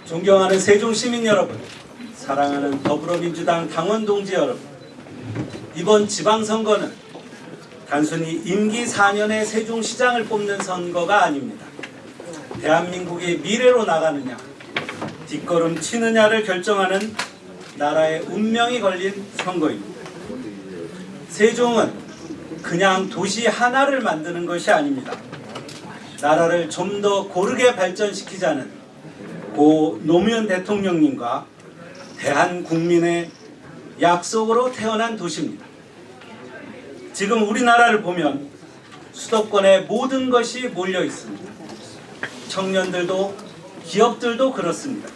존경하는 세종 시민 여러분, 사랑하는 더불어민주당 당원 동지 여러분, 이번 지방선거는 단순히 임기 4년의 세종시장을 뽑는 선거가 아닙니다. 대한민국의 미래로 나가느냐, 뒷걸음 치느냐를 결정하는 나라의 운명이 걸린 선거입니다. 세종은 그냥 도시 하나를 만드는 것이 아닙니다. 나라를 좀 더 고르게 발전시키자는 고 노무현 대통령님과 대한국민의 약속으로 태어난 도시입니다. 지금 우리나라를 보면 수도권에 모든 것이 몰려 있습니다. 청년들도 기업들도 그렇습니다.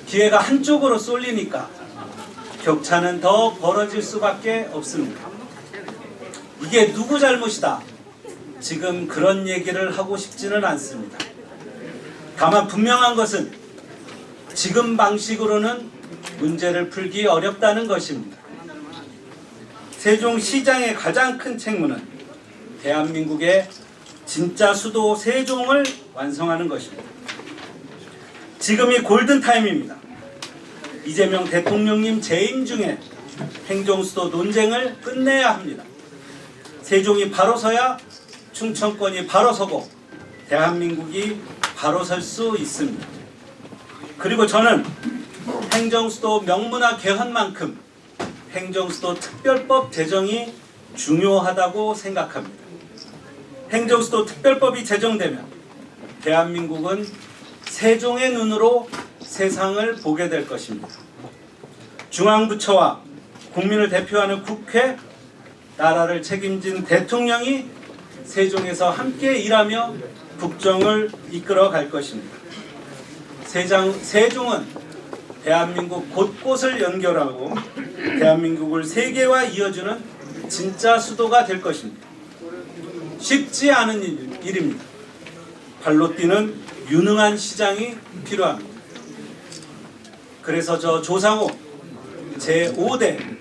기회가 한쪽으로 쏠리니까 격차는 더 벌어질 수밖에 없습니다. 이게 누구 잘못이다? 지금 그런 얘기를 하고 싶지는 않습니다. 다만 분명한 것은 지금 방식으로는 문제를 풀기 어렵다는 것입니다. 세종시장의 가장 큰 책무는 대한민국의 진짜 수도 세종을 완성하는 것입니다. 지금이 골든타임입니다. 이재명 대통령님 재임 중에 행정수도 논쟁을 끝내야 합니다. 세종이 바로 서야 충청권이 바로 서고 대한민국이 바로 설 수 있습니다. 그리고 저는 행정수도 명문화 개헌만큼 행정수도 특별법 제정이 중요하다고 생각합니다. 행정수도 특별법이 제정되면 대한민국은 세종의 눈으로 세상을 보게 될 것입니다. 중앙부처와 국민을 대표하는 국회, 나라를 책임진 대통령이 세종에서 함께 일하며 국정을 이끌어 갈 것입니다. 세종은 대한민국 곳곳을 연결하고 대한민국을 세계와 이어주는 진짜 수도가 될 것입니다. 쉽지 않은 일입니다. 발로 뛰는 유능한 시장이 필요합니다. 그래서 저 조상호 제5대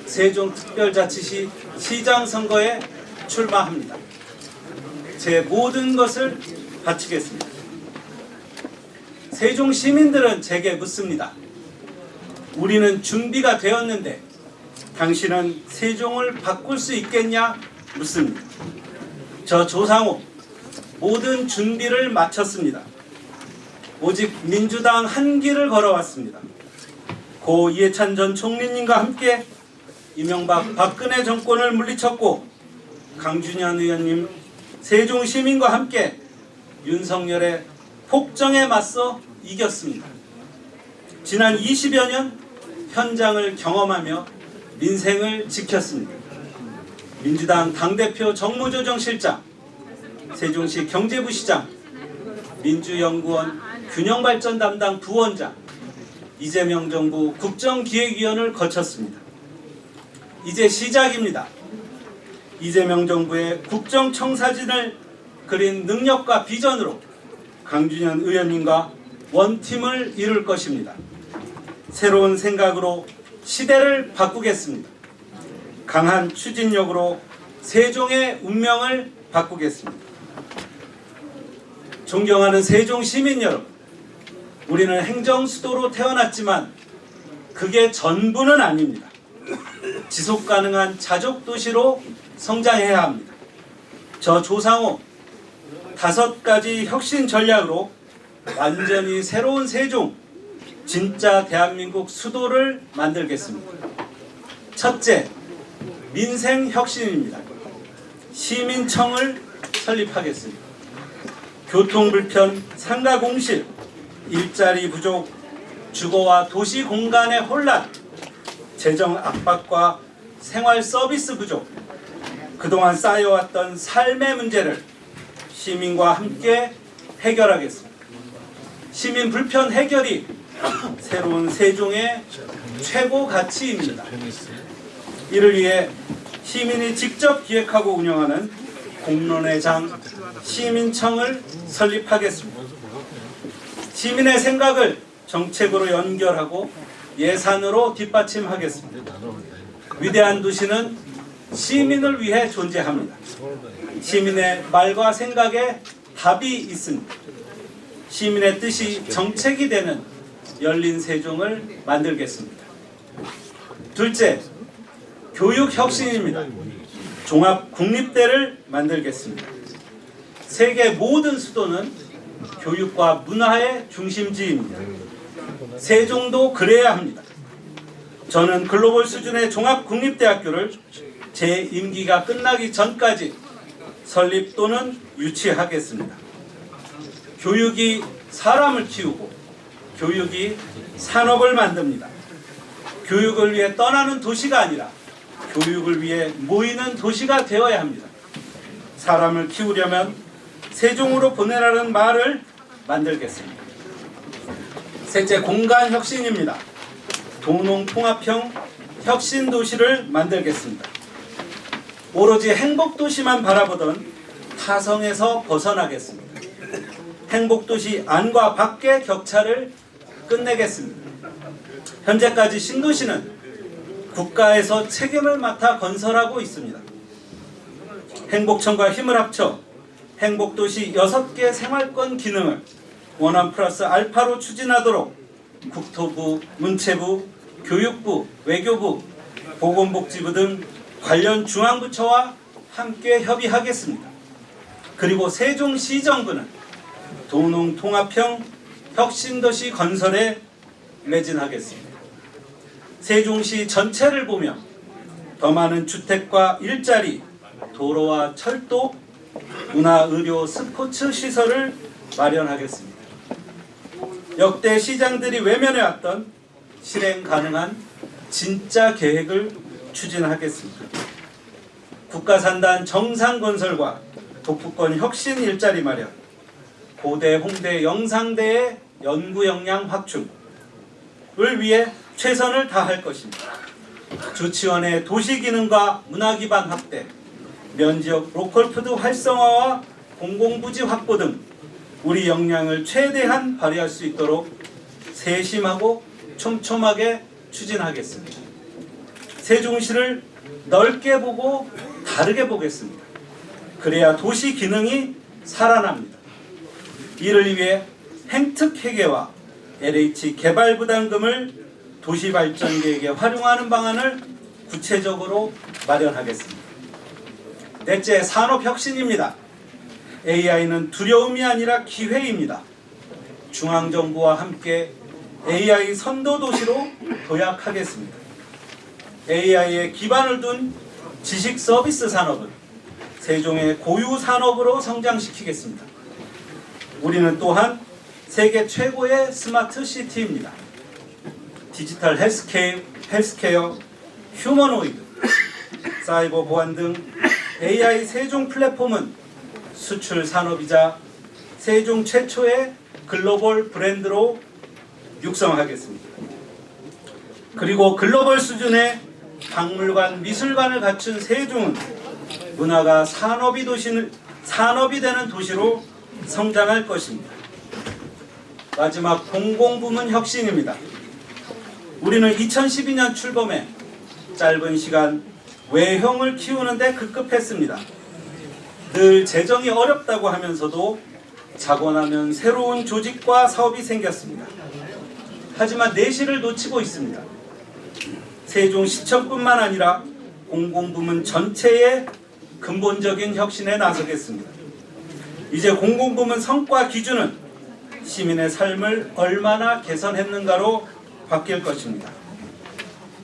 세종특별자치시 시장 선거에 출마합니다. 제 모든 것을 바치겠습니다. 세종 시민들은 제게 묻습니다. 우리는 준비가 되었는데 당신은 세종을 바꿀 수 있겠냐 묻습니다. 저 조상호 모든 준비를 마쳤습니다. 오직 민주당 한 길을 걸어왔습니다. 고 이해찬 전 총리님과 함께 이명박 박근혜 정권을 물리쳤고 강준현 의원님 세종 시민과 함께 윤석열의 폭정에 맞서 이겼습니다. 지난 20여 년 현장을 경험하며 민생을 지켰습니다. 민주당 당대표 정무조정실장, 세종시 경제부시장, 민주연구원 균형발전 담당 부원장, 이재명 정부 국정기획위원을 거쳤습니다. 이제 시작입니다. 이재명 정부의 국정청사진을 그린 능력과 비전으로 강준현 의원님과 원팀을 이룰 것입니다. 새로운 생각으로 시대를 바꾸겠습니다. 강한 추진력으로 세종의 운명을 바꾸겠습니다. 존경하는 세종 시민 여러분, 우리는 행정수도로 태어났지만 그게 전부는 아닙니다. 지속가능한 자족도시로 성장해야 합니다. 저 조상호 5가지 혁신 전략으로 완전히 새로운 세종, 진짜 대한민국 수도를 만들겠습니다. 첫째, 민생혁신입니다. 시민청을 설립하겠습니다. 교통불편, 상가공실, 일자리 부족, 주거와 도시 공간의 혼란, 재정 압박과 생활 서비스 부족, 그동안 쌓여왔던 삶의 문제를 시민과 함께 해결하겠습니다. 시민 불편 해결이 새로운 세종의 최고 가치입니다. 이를 위해 시민이 직접 기획하고 운영하는 공론의 장 시민청을 설립하겠습니다. 시민의 생각을 정책으로 연결하고 예산으로 뒷받침하겠습니다. 위대한 도시는 시민을 위해 존재합니다. 시민의 말과 생각에 답이 있습니다. 시민의 뜻이 정책이 되는 열린 세종을 만들겠습니다. 둘째, 교육 혁신입니다. 종합 국립대를 만들겠습니다. 세계 모든 수도는 교육과 문화의 중심지입니다. 세종도 그래야 합니다. 저는 글로벌 수준의 종합국립대학교를 제 임기가 끝나기 전까지 설립 또는 유치하겠습니다. 교육이 사람을 키우고 교육이 산업을 만듭니다. 교육을 위해 떠나는 도시가 아니라 교육을 위해 모이는 도시가 되어야 합니다. 사람을 키우려면 세종으로 보내라는 말을 만들겠습니다. 셋째, 공간 혁신입니다. 도농통합형 혁신도시를 만들겠습니다. 오로지 행복도시만 바라보던 타성에서 벗어나겠습니다. 행복도시 안과 밖의 격차를 끝내겠습니다. 현재까지 신도시는 국가에서 책임을 맡아 건설하고 있습니다. 행복청과 힘을 합쳐 행복도시 6개 생활권 기능을 원활 플러스 알파로 추진하도록 국토부, 문체부, 교육부, 외교부, 보건복지부 등 관련 중앙부처와 함께 협의하겠습니다. 그리고 세종시정부는 도농통합형 혁신도시 건설에 매진하겠습니다. 세종시 전체를 보며 더 많은 주택과 일자리, 도로와 철도, 문화, 의료, 스포츠 시설을 마련하겠습니다. 역대 시장들이 외면해왔던 실행 가능한 진짜 계획을 추진하겠습니다. 국가산단 정상건설과 도프권 혁신 일자리 마련, 고대 홍대 영상대의 연구 역량 확충을 위해 최선을 다할 것입니다. 주치원의 도시기능과 문화기반 확대, 면지역 로컬푸드 활성화와 공공부지 확보 등 우리 역량을 최대한 발휘할 수 있도록 세심하고 촘촘하게 추진하겠습니다. 세종시를 넓게 보고 다르게 보겠습니다. 그래야 도시 기능이 살아납니다. 이를 위해 행특회계와 LH 개발부담금을 도시발전계획에 활용하는 방안을 구체적으로 마련하겠습니다. 넷째, 산업혁신입니다. AI는 두려움이 아니라 기회입니다. 중앙정부와 함께 AI 선도도시로 도약하겠습니다. AI에 기반을 둔 지식서비스 산업은 세종의 고유 산업으로 성장시키겠습니다. 우리는 또한 세계 최고의 스마트 시티입니다. 디지털 헬스케어, 휴머노이드, 사이버 보안 등 AI 세종 플랫폼은 수출 산업이자 세종 최초의 글로벌 브랜드로 육성하겠습니다. 그리고 글로벌 수준의 박물관, 미술관을 갖춘 세종은 문화가 산업이 되는 도시로 성장할 것입니다. 마지막, 공공부문 혁신입니다. 우리는 2012년 출범해 짧은 시간 외형을 키우는 데 급급했습니다. 늘 재정이 어렵다고 하면서도 자고 나면 새로운 조직과 사업이 생겼습니다. 하지만 내실을 놓치고 있습니다. 세종시청뿐만 아니라 공공부문 전체의 근본적인 혁신에 나서겠습니다. 이제 공공부문 성과 기준은 시민의 삶을 얼마나 개선했는가로 바뀔 것입니다.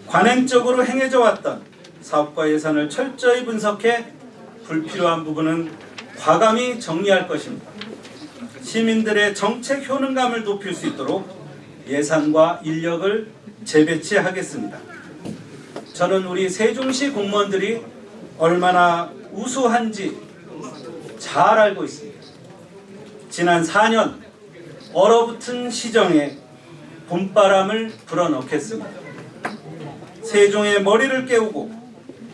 관행적으로 행해져 왔던 사업과 예산을 철저히 분석해 불필요한 부분은 과감히 정리할 것입니다. 시민들의 정책 효능감을 높일 수 있도록 예산과 인력을 재배치하겠습니다. 저는 우리 세종시 공무원들이 얼마나 우수한지 잘 알고 있습니다. 지난 4년 얼어붙은 시정에 봄바람을 불어넣겠습니다. 세종의 머리를 깨우고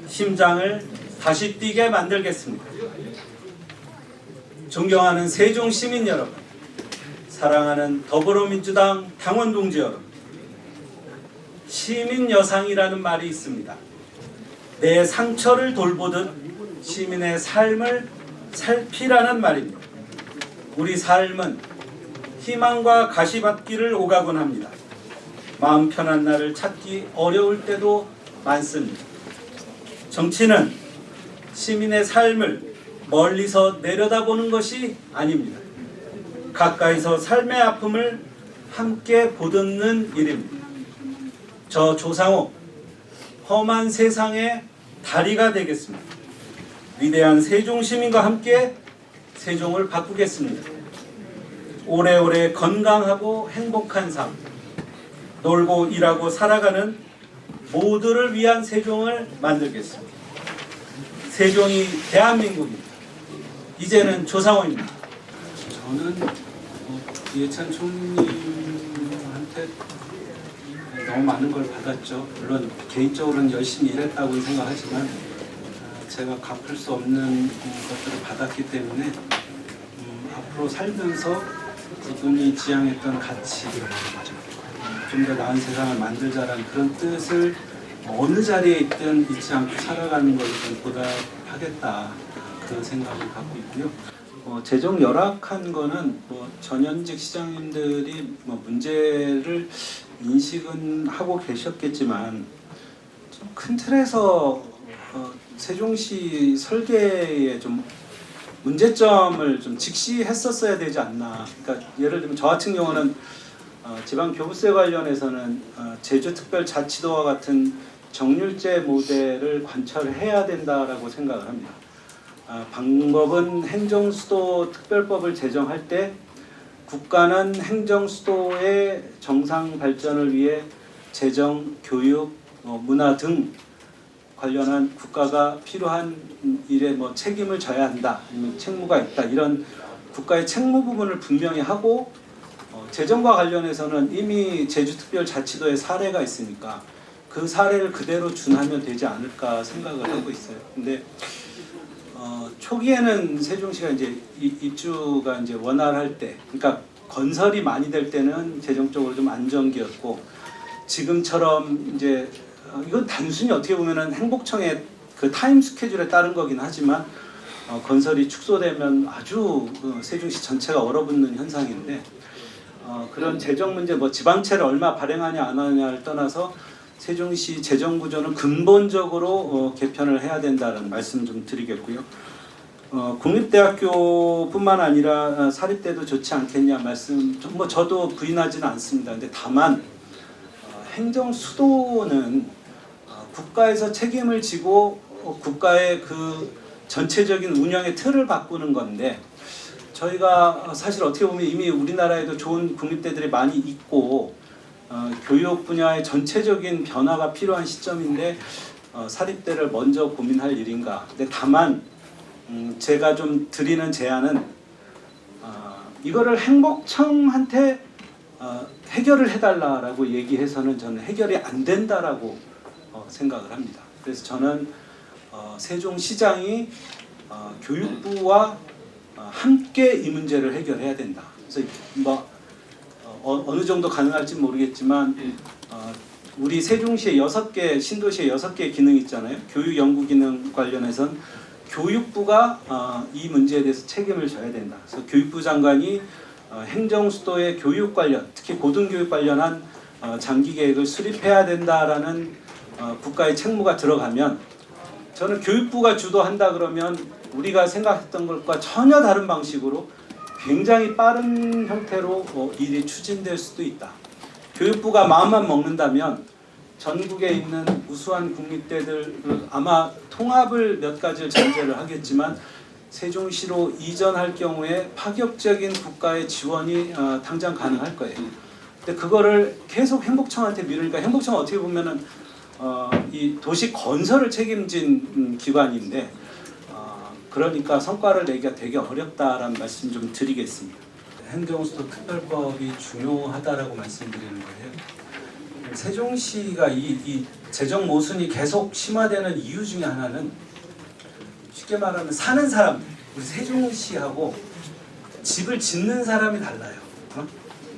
심장을 다시 뛰게 만들겠습니다. 존경하는 세종 시민 여러분, 사랑하는 더불어민주당 당원 동지 여러분, 시민 여상이라는 말이 있습니다. 내 상처를 돌보듯 시민의 삶을 살피라는 말입니다. 우리 삶은 희망과 가시밭길을 오가곤 합니다. 마음 편한 날을 찾기 어려울 때도 많습니다. 정치는 시민의 삶을 멀리서 내려다보는 것이 아닙니다. 가까이서 삶의 아픔을 함께 보듬는 일입니다. 저 조상호 험한 세상의 다리가 되겠습니다. 위대한 세종 시민과 함께 세종을 바꾸겠습니다. 오래오래 건강하고 행복한 삶, 놀고 일하고 살아가는 모두를 위한 세종을 만들겠습니다. 세종이 대한민국입니다. 이제는 조상호입니다. 저는 이해찬 총리한테 너무 많은 걸 받았죠. 물론 개인적으로는 열심히 일했다고 생각하지만 제가 갚을 수 없는 것들을 받았기 때문에 앞으로 살면서 그분이 지향했던 가치, 좀 더 나은 세상을 만들자라는 그런 뜻을 어느 자리에 있든 잊지 않고 살아가는 걸 보답하겠다, 그런 생각을 갖고 있고요. 재정 열악한 거는 전현직 시장님들이 문제를 인식은 하고 계셨겠지만 좀 큰 틀에서 세종시 설계에 좀 문제점을 좀 직시했었어야 되지 않나. 그러니까 예를 들면 저 같은 경우는 지방교부세 관련해서는 제주특별자치도와 같은 정률제 모델을 관철해야 된다라고 생각을 합니다. 방법은 행정수도 특별법을 제정할 때 국가는 행정수도의 정상 발전을 위해 재정, 교육, 문화 등 관련한 국가가 필요한 일에 책임을 져야 한다, 아니면 책무가 있다, 이런 국가의 책무 부분을 분명히 하고 재정과 관련해서는 이미 제주특별자치도의 사례가 있으니까 그 사례를 그대로 준하면 되지 않을까 생각을 하고 있어요. 근데 초기에는 세종시가 이제 입주가 이제 원활할 때, 그러니까 건설이 많이 될 때는 재정적으로 좀 안정기였고, 지금처럼 이제 이건 단순히 어떻게 보면은 행복청의 그 타임 스케줄에 따른 거긴 하지만 건설이 축소되면 아주 세종시 전체가 얼어붙는 현상인데, 그런 재정 문제, 지방채를 얼마 발행하냐 안 하냐를 떠나서 세종시 재정 구조는 근본적으로 개편을 해야 된다는 말씀 좀 드리겠고요. 국립대학교뿐만 아니라 사립대도 좋지 않겠냐 말씀, 저도 부인하지는 않습니다. 근데 다만 행정 수도는 국가에서 책임을 지고 국가의 그 전체적인 운영의 틀을 바꾸는 건데, 저희가 사실 어떻게 보면 이미 우리나라에도 좋은 국립대들이 많이 있고 교육 분야의 전체적인 변화가 필요한 시점인데 사립대를 먼저 고민할 일인가. 근데 다만 제가 좀 드리는 제안은 이거를 행복청한테 해결을 해달라고 얘기해서는 저는 해결이 안 된다라고 생각을 합니다. 그래서 저는 세종시장이 교육부와 함께 이 문제를 해결해야 된다. 그래서 어느 정도 가능할지 모르겠지만 우리 세종시의 6개, 신도시의 6개 기능이 있잖아요. 교육 연구 기능 관련해서는 교육부가 이 문제에 대해서 책임을 져야 된다. 그래서 교육부 장관이 행정수도의 교육 관련, 특히 고등교육 관련한 장기 계획을 수립해야 된다라는 국가의 책무가 들어가면, 저는 교육부가 주도한다 그러면 우리가 생각했던 것과 전혀 다른 방식으로 굉장히 빠른 형태로 일이 추진될 수도 있다. 교육부가 마음만 먹는다면 전국에 있는 우수한 국립대들을 아마 통합을 몇 가지를 전제를 하겠지만 세종시로 이전할 경우에 파격적인 국가의 지원이 당장 가능할 거예요. 근데 그거를 계속 행복청한테 미루니까, 행복청은 어떻게 보면은 이 도시 건설을 책임진 기관인데 그러니까 성과를 내기가 되게 어렵다라는 말씀 좀 드리겠습니다. 행정수도 특별법이 중요하다라고 말씀드리는 거예요. 세종시가 이 재정 모순이 계속 심화되는 이유 중에 하나는, 쉽게 말하면 사는 사람들, 우리 세종시하고 집을 짓는 사람이 달라요.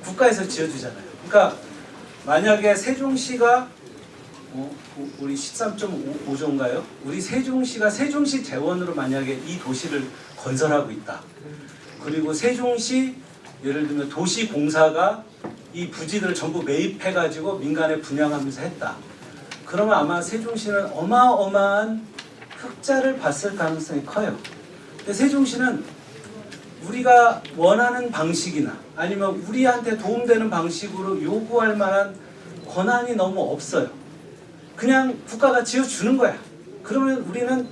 국가에서 지어주잖아요. 그러니까 만약에 세종시가 우리 13.5조인가요? 우리 세종시가 세종시 재원으로 만약에 이 도시를 건설하고 있다. 그리고 세종시 예를 들면 도시공사가 이 부지들을 전부 매입해가지고 민간에 분양하면서 했다. 그러면 아마 세종시는 어마어마한 흑자를 봤을 가능성이 커요. 근데 세종시는 우리가 원하는 방식이나 아니면 우리한테 도움되는 방식으로 요구할 만한 권한이 너무 없어요. 그냥 국가가 지어주는 거야. 그러면 우리는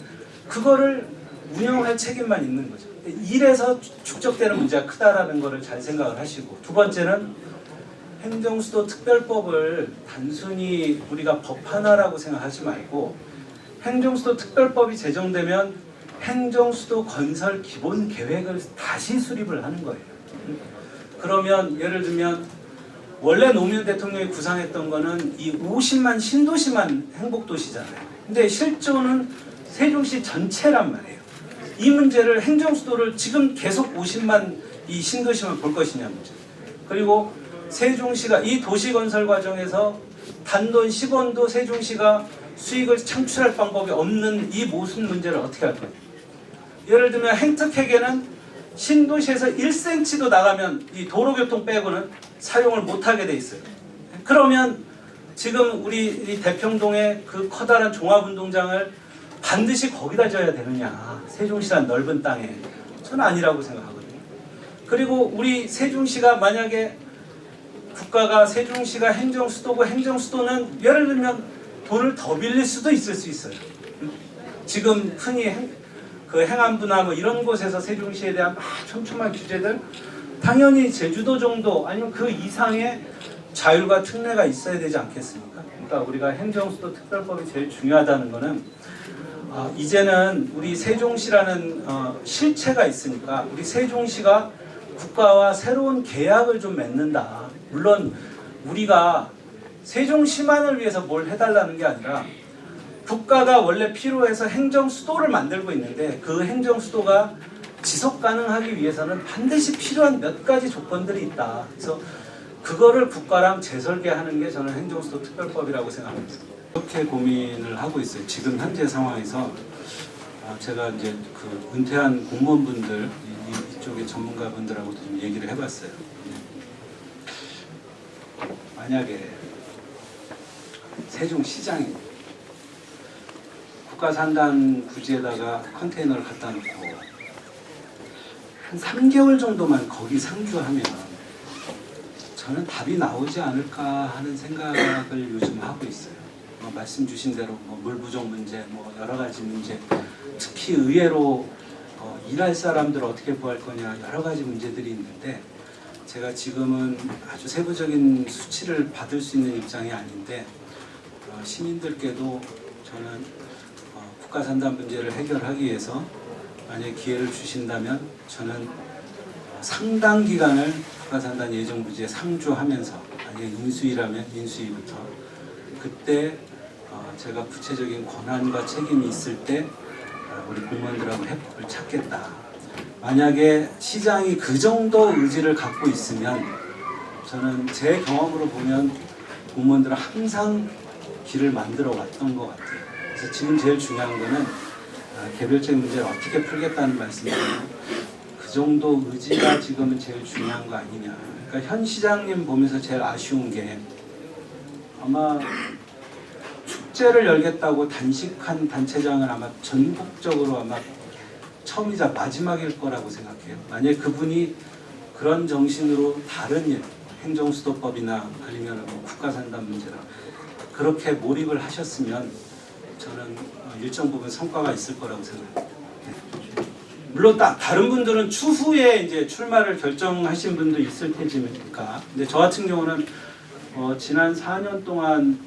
그거를 운영할 책임만 있는 거죠. 이래서 축적되는 문제가 크다라는 거를 잘 생각을 하시고, 두 번째는 행정수도 특별법을 단순히 우리가 법 하나라고 생각하지 말고 행정수도 특별법이 제정되면 행정수도 건설 기본 계획을 다시 수립을 하는 거예요. 그러면 예를 들면 원래 노무현 대통령이 구상했던 거는 이 50만 신도시만 행복도시잖아요. 근데 실존은 세종시 전체란 말이에요. 이 문제를 행정수도를 지금 계속 50만 이 신도시만 볼 것이냐 문제. 그리고 세종시가 이 도시건설 과정에서 단돈 10원도 세종시가 수익을 창출할 방법이 없는 이 모순 문제를 어떻게 할 거예요? 예를 들면 행특회계는 신도시에서 1cm도 나가면 이 도로교통 빼고는 사용을 못하게 돼 있어요. 그러면 지금 우리 이 대평동의 그 커다란 종합운동장을 반드시 거기다 져야 되느냐, 세종시란 넓은 땅에. 저는 아니라고 생각하거든요. 그리고 우리 세종시가 만약에 국가가 세종시가 행정수도고 행정수도는 예를 들면 돈을 더 빌릴 수도 있을 수 있어요. 지금 흔히 행안부나 뭐 이런 곳에서 세종시에 대한 촘촘한 규제들, 당연히 제주도 정도 아니면 그 이상의 자율과 특례가 있어야 되지 않겠습니까? 그러니까 우리가 행정수도 특별법이 제일 중요하다는 거는 이제는 우리 세종시라는 실체가 있으니까 우리 세종시가 국가와 새로운 계약을 좀 맺는다. 물론 우리가 세종시만을 위해서 뭘 해달라는 게 아니라 국가가 원래 필요해서 행정수도를 만들고 있는데 그 행정수도가 지속 가능하기 위해서는 반드시 필요한 몇 가지 조건들이 있다. 그래서 그거를 국가랑 재설계하는 게 저는 행정수도 특별법이라고 생각합니다. 그렇게 고민을 하고 있어요. 지금 현재 상황에서 제가 이제 그 은퇴한 공무원분들 이쪽의 전문가분들하고도 좀 얘기를 해봤어요. 만약에 세종시장이 국가산단 부지에다가 컨테이너를 갖다 놓고 한 3개월 정도만 거기 상주하면 저는 답이 나오지 않을까 하는 생각을 요즘 하고 있어요. 말씀 주신 대로 물 부족 문제, 여러 가지 문제, 특히 의외로 일할 사람들 어떻게 구할 거냐 여러 가지 문제들이 있는데 제가 지금은 아주 세부적인 수치를 받을 수 있는 입장이 아닌데 시민들께도 저는 국가산단 문제를 해결하기 위해서 만약에 기회를 주신다면 저는 상당 기간을 국가산단 예정부지에 상주하면서 만약에 인수위라면 인수위부터 그때 제가 구체적인 권한과 책임이 있을 때 우리 공무원들하고 해법을 찾겠다. 만약에 시장이 그 정도 의지를 갖고 있으면 저는 제 경험으로 보면 공무원들은 항상 길을 만들어 왔던 것 같아요. 그래서 지금 제일 중요한 거는 개별적인 문제를 어떻게 풀겠다는 말씀이에요. 그 정도 의지가 지금은 제일 중요한 거 아니냐. 그러니까 현 시장님 보면서 제일 아쉬운 게 아마 축제를 열겠다고 단식한 단체장은 아마 전국적으로 아마 처음이자 마지막일 거라고 생각해요. 만약 그분이 그런 정신으로 다른 일, 행정수도법이나 아니면 국가산단 문제나 그렇게 몰입을 하셨으면 저는 일정 부분 성과가 있을 거라고 생각합니다. 물론 다른 분들은 추후에 이제 출마를 결정하신 분도 있을 테니까. 근데 저 같은 경우는 지난 4년 동안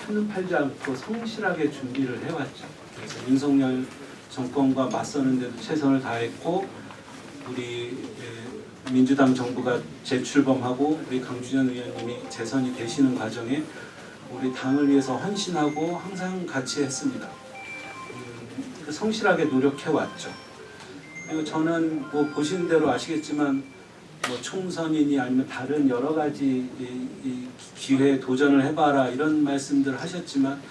한눈 팔지 않고 성실하게 준비를 해왔죠. 그래서 윤석열 정권과 맞서는데도 최선을 다했고 우리 민주당 정부가 재출범하고 우리 강준현 의원님이 재선이 되시는 과정에 우리 당을 위해서 헌신하고 항상 같이 했습니다. 성실하게 노력해왔죠. 그리고 저는 보시는 대로 아시겠지만 총선이니 아니면 다른 여러 가지 기회에 도전을 해봐라 이런 말씀들 하셨지만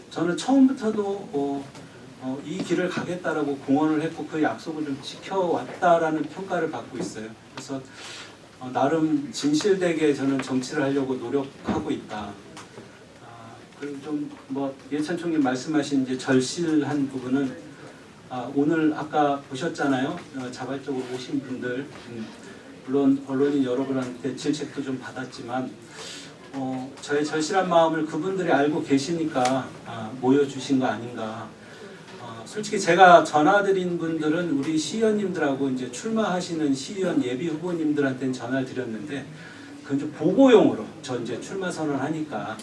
저는 처음부터도 이 길을 가겠다라고 공언을 했고 그 약속을 좀 지켜왔다라는 평가를 받고 있어요. 그래서 나름 진실되게 저는 정치를 하려고 노력하고 있다. 그리고 좀 뭐 예찬 총리 말씀하신 이제 절실한 부분은 오늘 아까 보셨잖아요. 자발적으로 오신 분들 물론 언론인 여러분한테 질책도 좀 받았지만 저의 절실한 마음을 그분들이 알고 계시니까 모여주신 거 아닌가. 솔직히 제가 전화드린 분들은 우리 시의원님들하고 이제 출마하시는 시의원 예비 후보님들한테는 전화를 드렸는데 그건 좀 보고용으로 저 이제 출마 선언하니까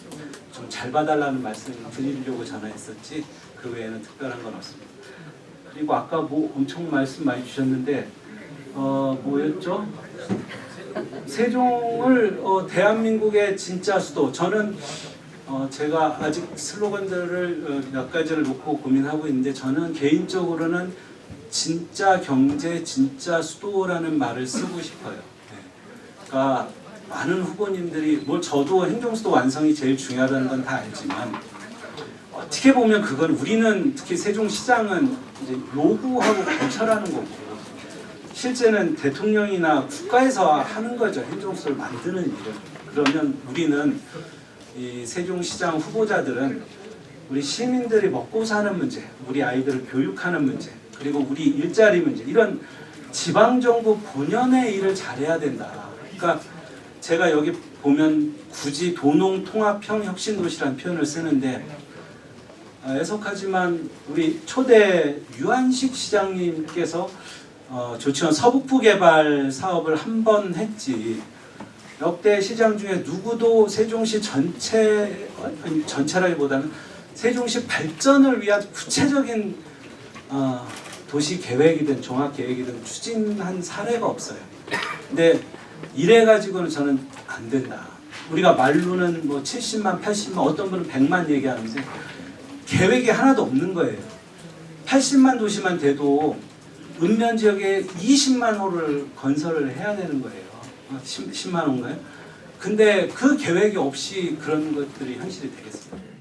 좀 잘 봐달라는 말씀을 드리려고 전화했었지 그 외에는 특별한 건 없습니다. 그리고 아까 뭐 엄청 말씀 많이 주셨는데 뭐였죠? 세종을 대한민국의 진짜 수도. 저는 제가 아직 슬로건들을 몇 가지를 놓고 고민하고 있는데 저는 개인적으로는 진짜 경제, 진짜 수도라는 말을 쓰고 싶어요. 네. 그러니까 많은 후보님들이 저도 행정수도 완성이 제일 중요하다는 건 다 알지만 어떻게 보면 그건 우리는 특히 세종시장은 이제 요구하고 거절하는 거고 실제는 대통령이나 국가에서 하는 거죠. 행정수도를 만드는 일은. 그러면 우리는 이 세종시장 후보자들은 우리 시민들이 먹고 사는 문제, 우리 아이들을 교육하는 문제, 그리고 우리 일자리 문제 이런 지방정부 본연의 일을 잘해야 된다. 그러니까 제가 여기 보면 굳이 도농통합형혁신도시라는 표현을 쓰는데 애석하지만 우리 초대 유한식 시장님께서 조치원 서북부 개발 사업을 한 번 했지 역대 시장 중에 누구도 세종시 전체라기보다는 세종시 발전을 위한 구체적인 도시 계획이든 종합 계획이든 추진한 사례가 없어요. 근데 이래 가지고는 저는 안 된다. 우리가 말로는 뭐 70만, 80만, 어떤 분은 100만 얘기하는데 계획이 하나도 없는 거예요. 80만 도시만 돼도 읍면 지역에 20만 호를 건설을 해야 되는 거예요. 10만 호인가요? 근데 그 계획이 없이 그런 것들이 현실이 되겠습니다.